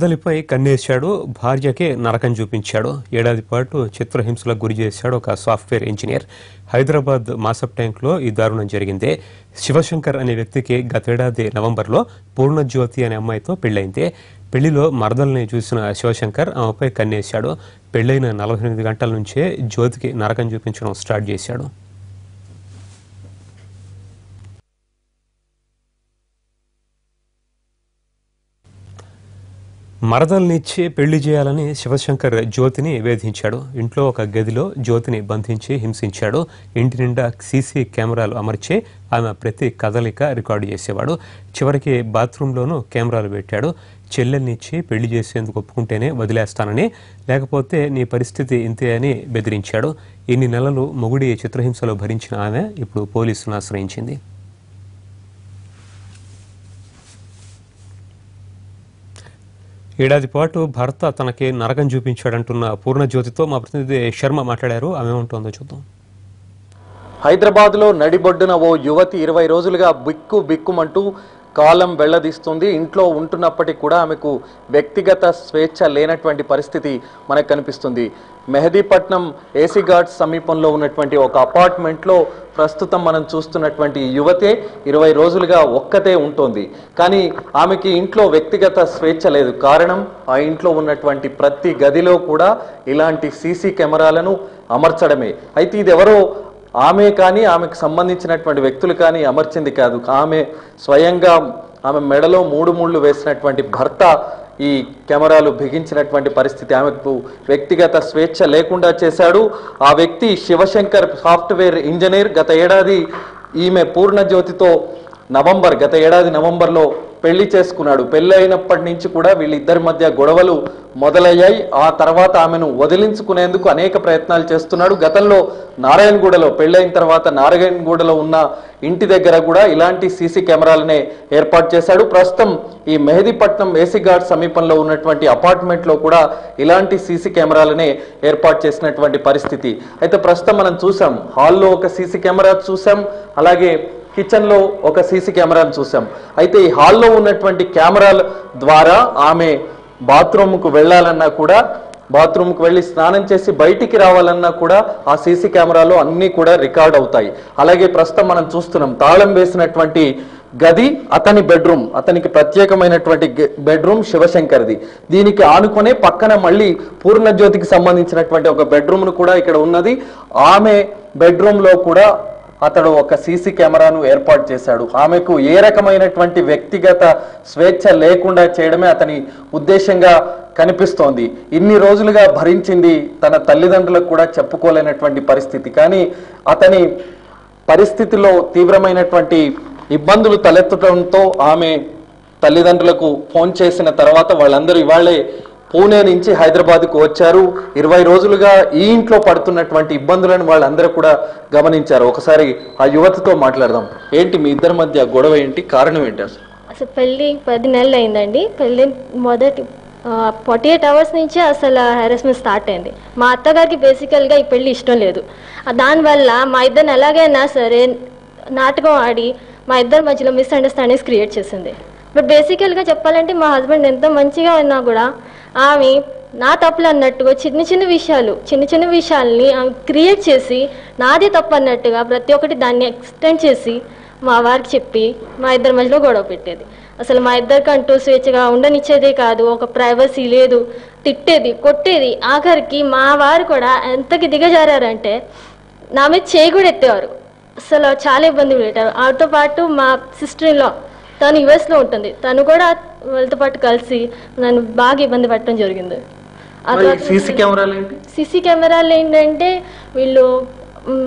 వదలిపై కన్నేశాడు, భార్యకే నరకం చూపించాడు. ఏడాది పాటు చిత్రహింసలకు గురి చేశాడు ఒక సాఫ్ట్వేర్ ఇంజనీర్. హైదరాబాద్ మాసప్ ట్యాంక్లో ఈ దారుణం జరిగింది. శివశంకర్ అనే వ్యక్తికి గతేడాది నవంబర్లో పూర్ణజ్యోతి అనే అమ్మాయితో పెళ్లైంది. పెళ్లిలో మరదల్ని చూసిన శివశంకర్ ఆమెపై కన్నేశాడు. పెళ్లైన 48 గంటల నుంచే జ్యోతికి నరకం చూపించడం స్టార్ట్ చేశాడు. మరదల్నిచ్చి పెళ్లి చేయాలని శివశంకర్ జ్యోతిని వేధించాడు. ఇంట్లో ఒక గదిలో జ్యోతిని బంధించి హింసించాడు. ఇంటి నిండా సీసీ కెమెరాలు అమర్చి ఆమె ప్రతి కదలిక రికార్డు చేసేవాడు. చివరికి బాత్రూంలోనూ కెమెరాలు పెట్టాడు. చెల్లెల్నిచ్చి పెళ్లి చేసేందుకు ఒప్పుకుంటేనే వదిలేస్తానని, లేకపోతే నీ పరిస్థితి ఇంతే అని బెదిరించాడు. ఇన్ని నెలలు మొగుడి చిత్రహింసలో భరించిన ఆమె ఇప్పుడు పోలీసులను ఆశ్రయించింది. ఏడాది పాటు భర్త తనకి నరకం చూపించాడంటున్న పూర్ణజ్యోతితో మా ప్రతినిధి శర్మ మాట్లాడారు. ఆమె ఏమంటుందో చూద్దాం. హైదరాబాద్లో నడిబొడ్డున ఓ యువతి 20 రోజులుగా బిక్కుమంటూ కాలం వెళ్లదీస్తుంది. ఇంట్లో ఉంటున్నప్పటికీ కూడా ఆమెకు వ్యక్తిగత స్వేచ్ఛ లేనటువంటి పరిస్థితి మనకు కనిపిస్తుంది. మెహదీపట్నం ఏసీ ఘాట్స్ సమీపంలో ఉన్నటువంటి ఒక అపార్ట్మెంట్లో ప్రస్తుతం మనం చూస్తున్నటువంటి యువతే 20 రోజులుగా ఒక్కతే ఉంటుంది. కానీ ఆమెకి ఇంట్లో వ్యక్తిగత స్వేచ్ఛ లేదు. కారణం, ఆ ఇంట్లో ఉన్నటువంటి ప్రతి గదిలో కూడా ఇలాంటి సీసీ కెమెరాలను అమర్చడమే. అయితే ఇది ఎవరో ఆమె కానీ ఆమెకు సంబంధించినటువంటి వ్యక్తులు కానీ అమర్చింది కాదు. ఆమె స్వయంగా ఆమె మెడలో 3 ముళ్ళు వేసినటువంటి భర్త ఈ కెమెరాలు బిగించినటువంటి పరిస్థితి. ఆమెకు వ్యక్తిగత స్వేచ్ఛ లేకుండా చేశాడు. ఆ వ్యక్తి శివశంకర్ సాఫ్ట్వేర్ ఇంజనీర్. గత ఏడాది ఈమె పూర్ణజ్యోతితో గత ఏడాది నవంబర్లో పెళ్లి చేసుకున్నాడు. పెళ్లి అయినప్పటి నుంచి కూడా వీళ్ళిద్దరి మధ్య గొడవలు మొదలయ్యాయి. ఆ తర్వాత ఆమెను వదిలించుకునేందుకు అనేక ప్రయత్నాలు చేస్తున్నాడు. గతంలో నారాయణగూడలో పెళ్లైన తర్వాత నారాయణగూడలో ఉన్న ఇంటి దగ్గర కూడా ఇలాంటి సీసీ కెమెరాలనే ఏర్పాటు చేశాడు. ప్రస్తుతం ఈ మెహదీపట్నం ఏసీ ఘాట్ సమీపంలో ఉన్నటువంటి అపార్ట్మెంట్లో కూడా ఇలాంటి సీసీ కెమెరాలనే ఏర్పాటు చేసినటువంటి పరిస్థితి. అయితే ప్రస్తుతం మనం చూసాం, హాల్లో ఒక సీసీ కెమెరా చూసాం, అలాగే కిచెన్ లో ఒక సీసీ కెమెరాను చూసాం. అయితే ఈ హాల్లో ఉన్నటువంటి కెమెరాల ద్వారా ఆమె బాత్రూమ్కు వెళ్ళాలన్నా కూడా, బాత్రూమ్కి వెళ్ళి స్నానం చేసి బయటికి రావాలన్నా కూడా ఆ సీసీ కెమెరాలో అన్నీ కూడా రికార్డ్ అవుతాయి. అలాగే ప్రస్తుతం మనం చూస్తున్నాం, తాళం వేసినటువంటి గది అతని బెడ్రూమ్, అతనికి ప్రత్యేకమైనటువంటి బెడ్రూమ్ శివశంకర్ది. దీనికి ఆనుకునే పక్కన మళ్ళీ పూర్ణజ్యోతికి సంబంధించినటువంటి ఒక బెడ్రూమ్ను కూడా ఇక్కడ ఉన్నది. ఆమె బెడ్రూమ్లో కూడా అతడు ఒక సీసీ కెమెరాను ఏర్పాటు చేశాడు. ఆమెకు ఏ రకమైనటువంటి వ్యక్తిగత స్వేచ్ఛ లేకుండా చేయడమే అతని ఉద్దేశంగా కనిపిస్తోంది. ఇన్ని రోజులుగా భరించింది తన తల్లిదండ్రులకు కూడా చెప్పుకోలేనటువంటి పరిస్థితి. కానీ అతని పరిస్థితిలో తీవ్రమైనటువంటి ఇబ్బందులు తలెత్తడంతో ఆమె తల్లిదండ్రులకు ఫోన్ చేసిన తర్వాత వాళ్ళందరూ ఇవాళే పూణే నుంచి హైదరాబాద్కు వచ్చారు. 20 రోజులుగా ఈ ఇంట్లో పడుతున్నటువంటి ఇబ్బందులను వాళ్ళందరూ కూడా గమనించారు. ఒకసారి ఆ యువతతో మాట్లాడదాం. ఏంటి మీ ఇద్దరి మధ్య గొడవ ఏంటి, కారణం ఏంటి? అసలు పెళ్ళి 10 నెలలు అయిందండి. పెళ్ళి మొదటి 48 అవర్స్ నుంచి అసలు హెరాస్మెంట్ స్టార్ట్ అయింది. మా అత్తగారికి బేసికల్గా ఈ పెళ్ళి ఇష్టం లేదు. దానివల్ల మా ఇద్దరిని ఎలాగైనా సరే నాటకం ఆడి మా ఇద్దరి మధ్యలో మిస్అండర్స్టాండింగ్స్ క్రియేట్ చేసింది. బట్ బేసికల్గా చెప్పాలంటే మా హస్బెండ్ ఎంతో మంచిగా ఉన్నా కూడా ఆమె నా తప్పులు అన్నట్టుగా చిన్న చిన్న విషయాల్ని ఆమె క్రియేట్ చేసి నాది తప్పు అన్నట్టుగా ప్రతి ఒక్కటి దాన్ని ఎక్స్టెండ్ చేసి మా వారికి చెప్పి మా ఇద్దరి మధ్యలో గొడవ పెట్టేది. అసలు మా ఇద్దరికంటూ స్వేచ్ఛగా ఉండనిచ్చేదే కాదు, ఒక ప్రైవసీ లేదు, తిట్టేది, కొట్టేది. ఆఖరికి మా వారు కూడా ఎంతకి దిగజారంటే నా మీద చేయి కూడా ఎత్తేవారు. అసలు చాలా ఇబ్బంది పెట్టారు. ఆవిడతో పాటు మా సిస్టర్ ఇన్ లా, తను యుఎస్లో ఉంటుంది, తను కూడా వాళ్ళతో పాటు కలిసి నన్ను బాగా ఇబ్బంది పెట్టడం జరిగింది. సీసీ కెమెరాలు ఏంటంటే వీళ్ళు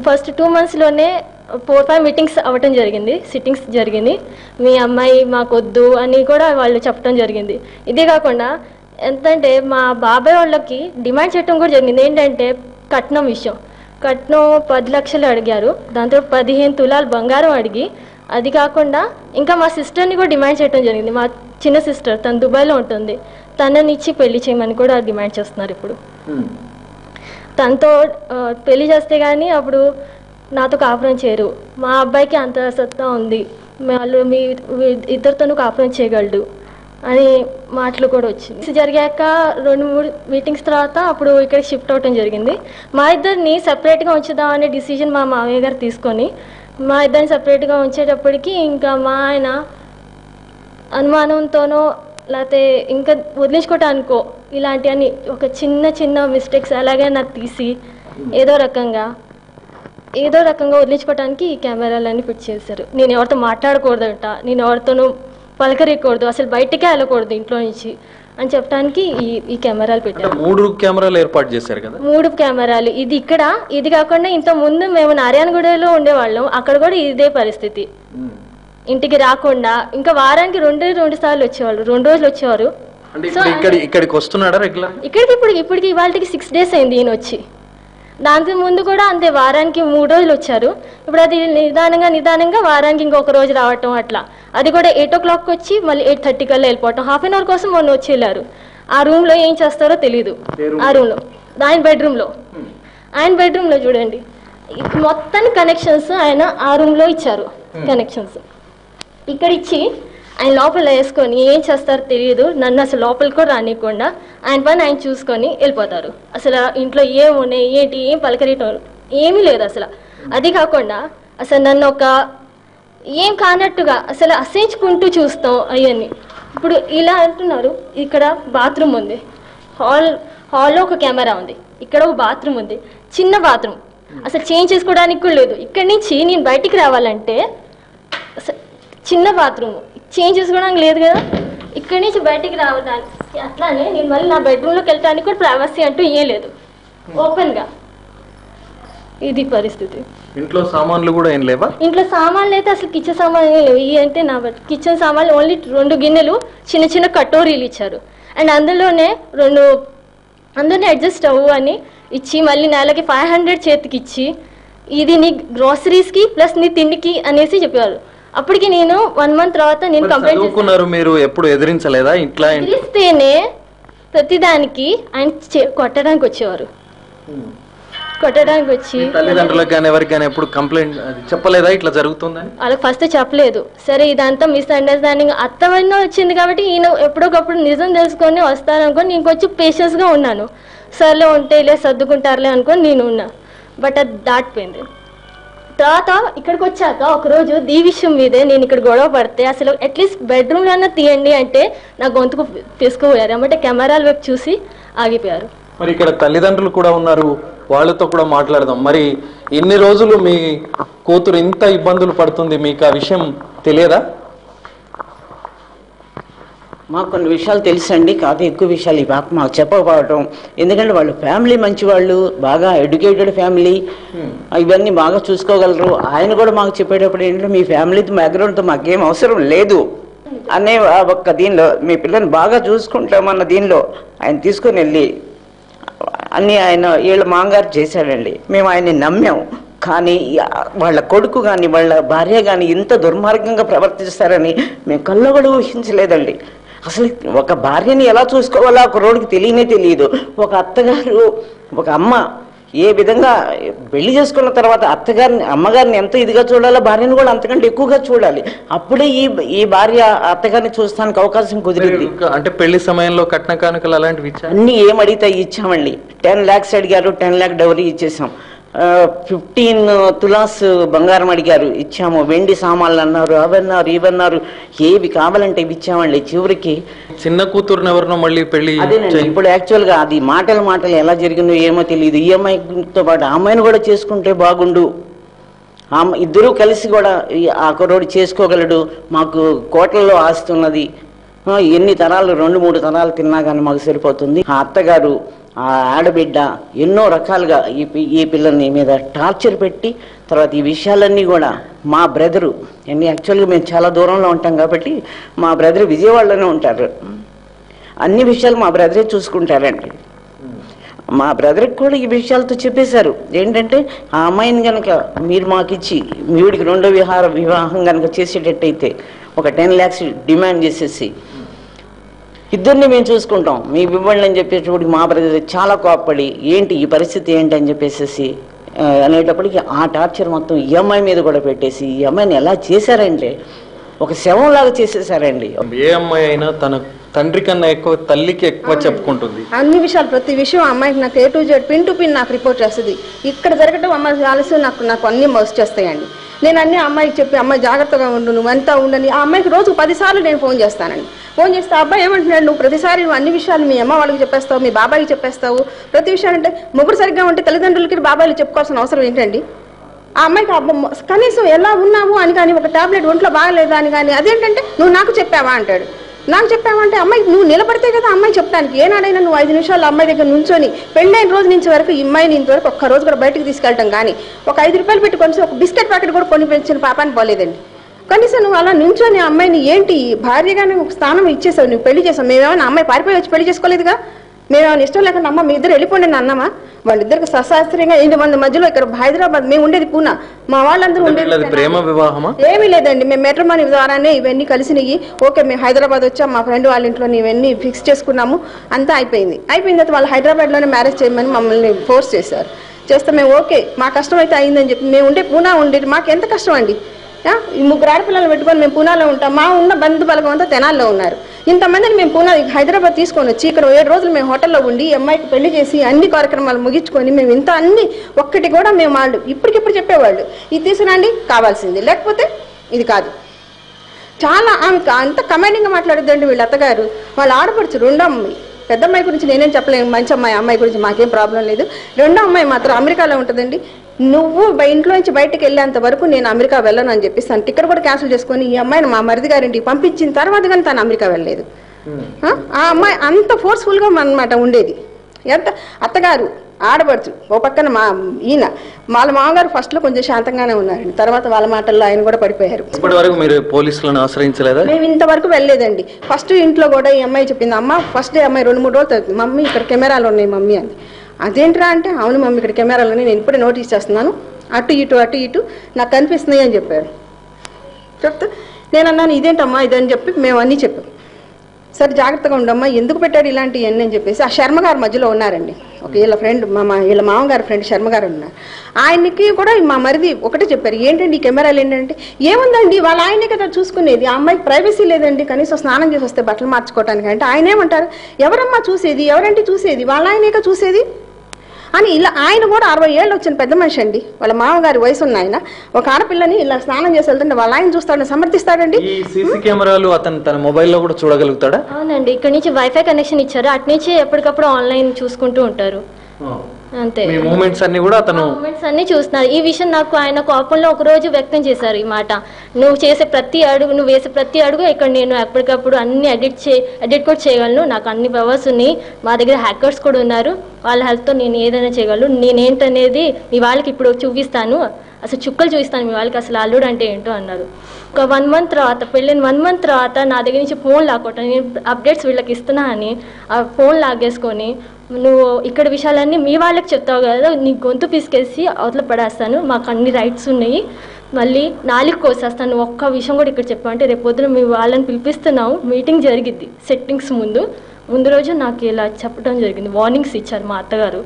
ఫస్ట్ 2 monthsలోనే 4-5 మీటింగ్స్ అవ్వటం జరిగింది, సిట్టింగ్స్ జరిగింది. మీ అమ్మాయి మాకొద్దు అని కూడా వాళ్ళు చెప్పడం జరిగింది. ఇదే కాకుండా ఎంతంటే మా బాబాయ్ వాళ్ళకి డిమాండ్ చేయడం కూడా జరిగింది. ఏంటంటే కట్నం విషయం. కట్నం 10 లక్షలు అడిగారు. దాంతో 15 తులాలు బంగారం అడిగి, అది కాకుండా ఇంకా మా సిస్టర్ని కూడా డిమాండ్ చేయడం జరిగింది. మా చిన్న సిస్టర్, తను దుబాయ్లో ఉంటుంది, తనని ఇచ్చి పెళ్లి చేయమని కూడా డిమాండ్ చేస్తున్నారు. ఇప్పుడు తనతో పెళ్లి చేస్తే కానీ అప్పుడు నాతో కాపురం చేయరు. మా అబ్బాయికి అంత సత్తా ఉంది, వాళ్ళు మీ ఇద్దరితోనూ కాపురం చేయగలడు అని మాటలు కూడా వచ్చింది. జరిగాక 2-3 మీటింగ్స్ తర్వాత అప్పుడు ఇక్కడ షిఫ్ట్ అవటం జరిగింది. మా ఇద్దరిని సపరేట్గా ఉంచుదాం అనే డిసిజన్ మా మామయ్య గారు తీసుకొని మా ఇద్దరిని సపరేట్గా ఉంచేటప్పటికి ఇంకా మా ఆయన అనుమానంతోనో లేకపోతే ఇంకా వదిలించుకోవటానికో ఇలాంటివన్నీ ఒక చిన్న మిస్టేక్స్ అలాగే నాకు తీసి ఏదో రకంగా వదిలించుకోవటానికి ఈ కెమెరాలన్నీ ఫిట్ చేశారు. నేను ఎవరితో మాట్లాడకూడదట, నేను ఎవరితోనూ పలకరియకూడదు, అసలు బయటకే వెళ్ళకూడదు ఇంట్లో నుంచి అని చెప్పడానికి ఈ కెమెరాలు పెట్టారు. 3 కెమెరాలు ఏర్పాటు చేశారు కదా? 3 కెమెరాలు. ఇది కాకుండా ఇంత ముందు మేము నారాయణగూడలో ఉండేవాళ్ళం, అక్కడ కూడా ఇదే పరిస్థితి. ఇంటికి రాకుండా ఇంకా వారానికి 2 సార్లు వచ్చేవాళ్ళు, 2 రోజులు వచ్చేవారు. ఇక్కడికి వస్తున్నాడా రెగ్యులర్? ఇప్పటికి ఇవాళకి 6 days అయింది ఈయన వచ్చి. దానికి ముందు కూడా అంతే, వారానికి 3 రోజులు వచ్చారు. ఇప్పుడు అది నిదానంగా వారానికి ఇంకొక రోజు రావటం అట్లా. అది కూడా 8 o'clock వచ్చి మళ్ళీ 8:30 కల్లా వెళ్ళిపోవటం. ½ an hour కోసం మొన్న వచ్చి వెళ్ళారు. ఆ రూమ్లో ఏం చేస్తారో తెలీదు. ఆ రూమ్లో ఆయన బెడ్రూమ్లో చూడండి మొత్తం కనెక్షన్స్ ఆయన ఆ రూమ్లో ఇచ్చారు. కనెక్షన్స్ ఇక్కడ ఇచ్చి ఆయన లోపల వేసుకొని ఏం చేస్తారో తెలియదు. నన్ను అసలు లోపలికి కూడా రానియకుండా ఆయన పని ఆయన చూసుకొని వెళ్ళిపోతారు. అసలు ఇంట్లో ఏమున్నాయి ఏంటి ఏం పలకరియటం ఏమీ లేదు అసలు. అది కాకుండా అసలు నన్ను ఒక ఏం కానట్టుగా అసలు అసహించుకుంటూ చూస్తాం అవన్నీ. ఇప్పుడు ఇలా అంటున్నారు, ఇక్కడ బాత్రూమ్ ఉంది, హాల్లో ఒక కెమెరా ఉంది, ఇక్కడ ఒక బాత్రూమ్ ఉంది, చిన్న బాత్రూమ్, అసలు చేంజ్ చేసుకోవడానికి కూడా లేదు. ఇక్కడి నుంచి నేను బయటికి రావాలంటే అసలు చిన్న బాత్రూమ్ చేంజ్ చేసుకోవడానికి లేదు కదా. ఇక్కడి నుంచి బయటికి రావడానికి అట్లానే నేను మళ్ళీ నా బెడ్రూమ్లోకి వెళ్ళడానికి కూడా ప్రైవసీ అంటూ ఏం లేదు, ఓపెన్గా. ఇది పరిస్థితి. ఇంట్లో సామాన్లు కూడా ఏం లేవా? ఇంట్లో సామాన్లు అయితే అసలు కిచెన్ సామాన్లు ఏం లేవు. ఇవి అంటే నా కిచెన్ సామాన్లు ఓన్లీ 2 గిన్నెలు, చిన్న కటోరీలు ఇచ్చారు. అండ్ అందులోనే అడ్జస్ట్ అవ్వు అని ఇచ్చి మళ్ళీ నెలకి 500 చేతికి ఇచ్చి ఇది నీ గ్రోసరీస్కి ప్లస్ నీ తిండికి అనేసి చెప్పారు. అప్పటికి నేను 1 month తర్వాత నేను కంప్లైంట్ చేశాను. మీరు ఎప్పుడు ఎదిరించలేదా? ఇట్లా ఎదిరిస్తేనే ప్రతిదానికి ఆయన కొట్టడానికి వచ్చేవారు. కొట్టడానికి వచ్చి తల్లిదండ్రులకు కానీ ఎవరికి కానీ ఎప్పుడు కంప్లైంట్ చెప్పలేదా ఇట్లా జరుగుతుందని? వాళ్ళకి ఫస్ట్ చెప్పలేదు. సరే ఇదంతా మిస్అండర్స్టాండింగ్ అత్తవైనా వచ్చింది కాబట్టి ఈయన ఎప్పటికప్పుడు నిజం తెలుసుకొని వస్తారనుకొని నేను కొంచెం పేషెన్స్గా ఉన్నాను. సర్లే ఉంటేలే సర్దుకుంటారులే అనుకొని నేను ఉన్నా. బట్ అది దాటిపోయింది. తర్వాత ఇక్కడికి వచ్చాక ఒకరోజు ఈ విషయం మీదే నేను ఇక్కడ గొడవ పడితే అసలు అట్లీస్ట్ బెడ్రూమ్లో అన్నా తీయండి అంటే నా గొంతుకు తీసుకుపోయారు. అంటే కెమెరాల వైపు చూసి ఆగిపోయారు. మరి ఇక్కడ తల్లిదండ్రులు కూడా ఉన్నారు, వాళ్ళతో కూడా మాట్లాడదాం. మరి ఇన్ని రోజులు మీ కూతురు ఇంత ఇబ్బందులు పడుతుంది, మీకు ఆ విషయం తెలియదా? మాకు కొన్ని విషయాలు తెలుసండి, కాదు ఎక్కువ విషయాలు ఈ పాప మాకు చెప్పకపోవటం. ఎందుకంటే వాళ్ళు ఫ్యామిలీ మంచి వాళ్ళు, బాగా ఎడ్యుకేటెడ్ ఫ్యామిలీ, ఇవన్నీ బాగా చూసుకోగలరు. ఆయన కూడా మాకు చెప్పేటప్పుడు ఏంటంటే మీ ఫ్యామిలీ బ్యాక్గ్రౌండ్తో మాకేం అవసరం లేదు అనే ఒక్క దీనిలో మీ పిల్లని బాగా చూసుకుంటామన్న దీనిలో ఆయన తీసుకొని వెళ్ళి అన్నీ ఆయన వీళ్ళ మాంగారు చేశాడండి. మేము ఆయన్ని నమ్మాం. కానీ వాళ్ళ కొడుకు కానీ వాళ్ళ భార్య కానీ ఇంత దుర్మార్గంగా ప్రవర్తిస్తారని మేము కల్లో కూడా ఊహించలేదండి. అసలు ఒక భార్యని ఎలా చూసుకోవాలో ఒక రోడ్డుకి తెలియదు. ఒక అత్తగారు ఒక అమ్మ ఏ విధంగా పెళ్లి చేసుకున్న తర్వాత అమ్మగారిని ఎంత ఇదిగా చూడాలో భార్యను కూడా అంతకంటే ఎక్కువగా చూడాలి. అప్పుడే ఈ భార్య అత్తగారిని చూస్తానికి అవకాశం కుదిరింది. అంటే పెళ్లి సమయంలో కట్న కానుకలు అలాంటివి అన్ని ఏమడిగితే ఇచ్చామండి. 10 lakhs అడిగారు, 10 lakh డౌరీ ఇచ్చేసాం. 15 తులాస్ బంగారం అడిగారు, ఇచ్చాము. వెండి సామాన్లు అన్నారు, అవన్నారు ఇవన్నారు, ఏవి కావాలంటే ఇవి ఇచ్చామండి. చివరికి చిన్న కూతురుని ఎవరినో మళ్ళీ పెళ్లి. అదేనండి ఇప్పుడు యాక్చువల్గా అది మాటలు ఎలా జరిగిందో ఏమో తెలియదు. ఈ అమ్మాయితో పాటు ఆ అమ్మాయిని కూడా చేసుకుంటే బాగుండు, ఇద్దరూ కలిసి కూడా ఆ కుర్రోడు చేసుకోగలడు, మాకు కోట్లలో ఆస్తున్నది, ఎన్ని తరాలు 2-3 తరాలు తిన్నా కానీ మాకు సరిపోతుంది. ఆ అత్తగారు ఆ ఆడబిడ్డ ఎన్నో రకాలుగా ఈ పిల్లల్ని మీద టార్చర్ పెట్టి తర్వాత ఈ విషయాలన్నీ కూడా మా బ్రదరు యాక్చువల్గా మేము చాలా దూరంలో ఉంటాం కాబట్టి మా బ్రదర్ విజయవాడలోనే ఉంటారు. అన్ని విషయాలు మా బ్రదరే చూసుకుంటారండి. మా బ్రదర్కి కూడా ఈ విషయాలతో చెప్పేశారు. ఏంటంటే ఆ అమ్మాయిని కనుక మీరు మాకు ఇచ్చి వీడికి 2వ వివాహం కనుక చేసేటట్టయితే ఒక 10 lakhs డిమాండ్ చేసేసి ఇద్దరిని మేము చూసుకుంటాం, మీ ఇవ్వండి అని చెప్పేటప్పటికి మా బ్రదర్ చాలా కోప్పడి ఏంటి ఈ పరిస్థితి ఏంటి అని చెప్పేసి అనేటప్పటికి ఆ టార్చర్ మొత్తం ఈ అమ్మాయి మీద కూడా పెట్టేసి ఈ అమ్మాయిని ఎలా చేశారంటే ఒక శవంలాగా చేసేసారండి. ఏ అమ్మాయి అయినా తన తండ్రి కన్నా ఎక్కువ తల్లికి ఎక్కువ చెప్పుకుంటుంది. అన్ని విషయాలు ప్రతి విషయం అమ్మాయికి నాకు A to Z pin to pin నాకు రిపోర్ట్ చేస్తుంది. ఇక్కడ జరగటం అమ్మాయి ఆలస్యం నాకు అన్ని వచ్చేస్తాయండి. నేను అన్ని అమ్మాయికి చెప్పి అమ్మాయి జాగ్రత్తగా ఉండు, నువ్వు అంతా ఉండని. ఆ అమ్మాయికి రోజు 10 సార్లు నేను ఫోన్ చేస్తానండి. ఫోన్ చేస్తే అబ్బాయి ఏమంటున్నాడు, నువ్వు ప్రతిసారి నువ్వు అన్ని విషయాలు మీ అమ్మ వాళ్ళకి చెప్పేస్తావు, మీ బాబాయికి చెప్పేస్తావు. ప్రతి విషయం అంటే మొగుడు సరిగ్గా ఉంటే తల్లిదండ్రులకి బాబాయిలు చెప్పుకోవాల్సిన అవసరం ఏంటండి? ఆ అమ్మాయికి కనీసం ఎలా ఉన్నావు అని కానీ, ఒక టాబ్లెట్ ఒంట్లో బాగలేదా అని కానీ, అదేంటంటే నువ్వు నాకు చెప్పావా అంటాడు. నాకు చెప్పావంటే అమ్మాయి నువ్వు నిలబడితే కదా అమ్మాయి చెప్తానికి. ఏనాడైనా నువ్వు 5 నిమిషాలు అమ్మాయి దగ్గర నుంచొని పెళ్ళైన రోజు నుంచి వరకు ఈ అమ్మాయిని ఇంతవరకు ఒక్క రోజు కూడా బయటకు తీసుకెళ్ళటం కానీ, ఒక 5 రూపాయలు పెట్టి కొంచెం ఒక బిస్కెట్ ప్యాకెట్ కూడా కొని పెంచిన పాపాన్ని పోలేదండి. కనీసం నువ్వు అలా నుంచొని అమ్మాయిని ఏంటి భార్యగానే ఒక స్థానం ఇచ్చేసావు, నువ్వు పెళ్లి చేసావు. మేమేమైనా అమ్మాయి పారిపోయి వచ్చి పెళ్లి చేసుకోలేదుగా, మేమేమైనా ఇష్టం లేకుండా అమ్మ మీ ఇద్దరు వెళ్ళిపోండి అన్నమా? వాళ్ళిద్దరికి సశాస్త్రీయంగా 8 మంది మధ్యలో ఇక్కడ హైదరాబాద్, మేము ఉండేది పూనా, మా వాళ్ళందరూ ఉండేది ప్రేమ వివాహమా? ఏమీ లేదండి, మేము మెట్రోమనీ ద్వారానే ఇవన్నీ కలిసినవి. ఓకే, మేము హైదరాబాద్ వచ్చాం, మా ఫ్రెండ్ వాళ్ళ ఇంట్లో ఇవన్నీ ఫిక్స్ చేసుకున్నాము, అంతా అయిపోయింది. అయిపోయిన తర్వాత వాళ్ళు హైదరాబాద్లోనే మ్యారేజ్ చేయమని మమ్మల్ని ఫోర్స్ చేశారు. చేస్తే మేము ఓకే, మా కష్టం అయితే అయిందని చెప్పి మేము ఉండే పూనా ఉండేది. మాకు ఎంత కష్టం అండి, ఈ 3 ఆడపిల్లలు పెట్టుకొని మేము పూనాలో ఉంటాం. మా ఉన్న బంధు బలగం అంతా తెనాల్లో ఉన్నారు. ఇంతమందిని మేము పూనా హైదరాబాద్ తీసుకొని వచ్చి ఇక్కడ 7 రోజులు మేము హోటల్లో ఉండి అమ్మాయికి పెళ్లి చేసి అన్ని కార్యక్రమాలు ముగించుకొని మేము ఇంత అన్ని ఒక్కటి కూడా మేము వాళ్ళు ఇప్పటికిప్పుడు చెప్పేవాళ్ళు, ఇది తీసుకురండి కావాల్సింది, లేకపోతే ఇది కాదు. చాలా ఆమె అంత కమాండింగ్గా మాట్లాడద్దండి వీళ్ళ అత్తగారు. వాళ్ళ ఆడపడుచు 2వ అమ్మాయి, పెద్ద అమ్మాయి గురించి నేనేం చెప్పలేను, మంచి అమ్మాయి గురించి మాకేం ప్రాబ్లం లేదు. 2వ అమ్మాయి మాత్రం అమెరికాలో ఉంటుందండి. నువ్వు ఇంట్లో నుంచి బయటకు వెళ్ళేంత వరకు నేను అమెరికా వెళ్ళను అని చెప్పేసి తను టికెట్ కూడా క్యాన్సిల్ చేసుకొని ఈ అమ్మాయిని మా మరిది గారింటికి పంపించిన తర్వాత కానీ తను అమెరికా వెళ్ళలేదు. ఆ అమ్మాయి అంత ఫోర్స్ఫుల్గా అన్నమాట ఉండేది. ఎంత అత్తగారు ఆడపడుచు ఓ పక్కన ఈయన వాళ్ళ మామగారు ఫస్ట్లో కొంచెం శాంతంగానే ఉన్నారండి, తర్వాత వాళ్ళ మాటల్లో ఆయన కూడా పడిపోయారు. ఇప్పటి వరకు మీరు పోలీసులను ఆశ్రయించలేదా? మేము ఇంతవరకు వెళ్ళలేదండి. ఫస్ట్ ఇంట్లో కూడా ఈ అమ్మాయి చెప్పింది, అమ్మ ఫస్ట్ డే అమ్మాయి 2-3 రోజులు మమ్మీ ఇక్కడ కెమెరాలు ఉన్నాయి మమ్మీ అంది. అదేంట్రా అంటే, అవును మమ్మీ ఇక్కడ కెమెరాలు ఉన్నాయి, నేను ఇప్పుడే నోటీస్ చేస్తున్నాను, అటు ఇటు నాకు కనిపిస్తున్నాయి అని చెప్పారు. చెప్తే నేను అన్నాను ఇదేంటమ్మా ఇదని చెప్పి మేము అన్నీ చెప్పాం. సరే జాగ్రత్తగా ఉండమ్మా, ఎందుకు పెట్టాడు ఇలాంటివన్నీ అని చెప్పేసి ఆ శర్మ గారు మధ్యలో ఉన్నారండి, ఒక వీళ్ళ ఫ్రెండ్ వీళ్ళ మామగారి ఫ్రెండ్ శర్మ గారు ఉన్నారు. ఆయనకి కూడా మా మరిది ఒకటే చెప్పారు, ఏంటండి ఈ కెమెరాలు ఏంటంటే, ఏముందండి వాళ్ళ ఆయనే కదా చూసుకునేది, ఆ అమ్మాయికి ప్రైవసీ లేదండి, కనీసం స్నానం చేసి వస్తే బట్టలు మార్చుకోవటానికి అంటే ఆయన ఏమంటారు, ఎవరమ్మా చూసేది, ఎవరంటే చూసేది, వాళ్ళ ఆయనేగా చూసేది అని. ఇలా ఆయన కూడా 60 ఏళ్ళు వచ్చిన పెద్ద మనిషి అండి, వాళ్ళ మామగారి వయసు ఉన్న ఆయన ఒక ఆడపిల్లని ఇలా స్నానం చేసి వెళ్తుంటే వాళ్ళ ఆయన చూస్తాడని సమర్థిస్తాడండి. ఈ సీసీ కెమెరాలు అతను తన మొబైల్లో కూడా చూడగలుగుతాడా? అవునండి, ఇక్కడ నుంచి వైఫై కనెక్షన్ ఇచ్చారు, అటు నుంచి ఎప్పటికప్పుడు ఆన్లైన్ చూసుకుంటూ ఉంటారు. అంతే, మూమెంట్స్ అన్ని కూడా అతను మూమెంట్స్ అన్ని చూస్తున్నారు. ఈ విషయం నాకు ఆయన కోపంలో ఒక రోజు వ్యక్తం చేశారు ఈ మాట, నువ్వు చేసే ప్రతి అడుగు, నువ్వు వేసే ప్రతి అడుగు ఇక్కడ నేను ఎప్పటికప్పుడు అన్ని ఎడిట్ కూడా చేయగలను, నాకు అన్ని పవర్స్ ఉన్నాయి, మా దగ్గర హ్యాకర్స్ కూడా ఉన్నారు, వాళ్ళ హెల్ప్తో నేను ఏదైనా చేయగలను, నేనేంటనేది మీ వాళ్ళకి ఇప్పుడు చూపిస్తాను, అసలు చుక్కలు చూపిస్తాను మీ వాళ్ళకి అసలు అల్లుడు అంటే ఏంటో అన్నారు. ఒక 1 మంత్ తర్వాత, పెళ్ళిన 1 మంత్ తర్వాత నా దగ్గర నుంచి ఫోన్ లాక్కోవటం, నేను అప్డేట్స్ వీళ్ళకి ఇస్తున్నా అని ఆ ఫోన్ లాగేసుకొని, నువ్వు ఇక్కడ విషయాలన్నీ మీ వాళ్ళకి చెప్తావు కదా, నీ గొంతు పీసుకేసి అవతల పడేస్తాను, మాకు అన్ని రైట్స్ ఉన్నాయి, మళ్ళీ 4 కోసేస్తాను, నువ్వు ఒక్క విషయం కూడా ఇక్కడ చెప్పావంటే రేపు పొద్దున మీ వాళ్ళని పిలిపిస్తున్నావు, మీటింగ్ జరిగిద్ది సెట్టింగ్స్ ముందు రోజు నాకు ఇలా చెప్పడం జరిగింది, వార్నింగ్స్ ఇచ్చారు మా అత్తగారు,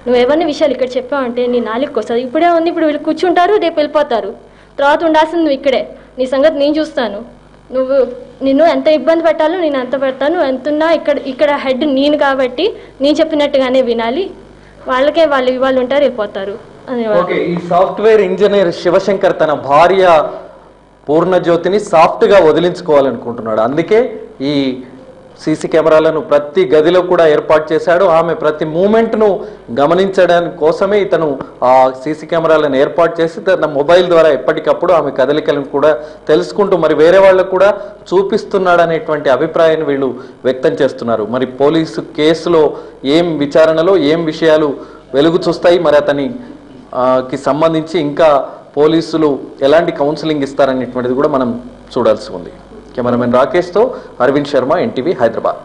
నువ్వు ఏమన్నా విషయాలు ఇక్కడ చెప్పావంటే నీ 4 కోస్తుంది, ఇప్పుడే ఉంది, ఇప్పుడు వీళ్ళు కూర్చుంటారు రేపు వెళ్ళిపోతారు, తర్వాత ఉండాల్సింది నువ్వు ఇక్కడే, నీ సంగతి నేను చూస్తాను, నిన్ను ఎంత ఇబ్బంది పెట్టాలో నేను అంత పెడతాను, ఎంతున్నా ఇక్కడ హెడ్ నేను కాబట్టి నేను చెప్పినట్టుగానే వినాలి, వాళ్ళకే వాళ్ళు ఉంటారు వెళ్ళిపోతారు. ఈ సాఫ్ట్వేర్ ఇంజనీర్ శివశంకర్ తన భార్య పూర్ణజ్యోతిని సాఫ్ట్గా వదిలించుకోవాలనుకుంటున్నాడు, అందుకే ఈ సీసీ కెమెరాలను ప్రతి గదిలో కూడా ఏర్పాటు చేశాడు. ఆమె ప్రతి మూమెంట్ను గమనించడానికి కోసమే ఇతను ఆ సీసీ కెమెరాలను ఏర్పాటు చేసి తన మొబైల్ ద్వారా ఎప్పటికప్పుడు ఆమె కదలికలను కూడా తెలుసుకుంటూ మరి వేరే వాళ్ళకు కూడా చూపిస్తున్నాడు అనేటువంటి అభిప్రాయాన్ని వీళ్ళు వ్యక్తం చేస్తున్నారు. మరి పోలీసు కేసులో విచారణలో ఏం విషయాలు వెలుగు చూస్తాయి, మరి అతనికి సంబంధించి ఇంకా పోలీసులు ఎలాంటి కౌన్సిలింగ్ ఇస్తారనేటువంటిది కూడా మనం చూడాల్సి ఉంది. కెమెరామెన్ రాకేష్తో అరవింద్ శర్మ, NTV, హైదరాబాద్.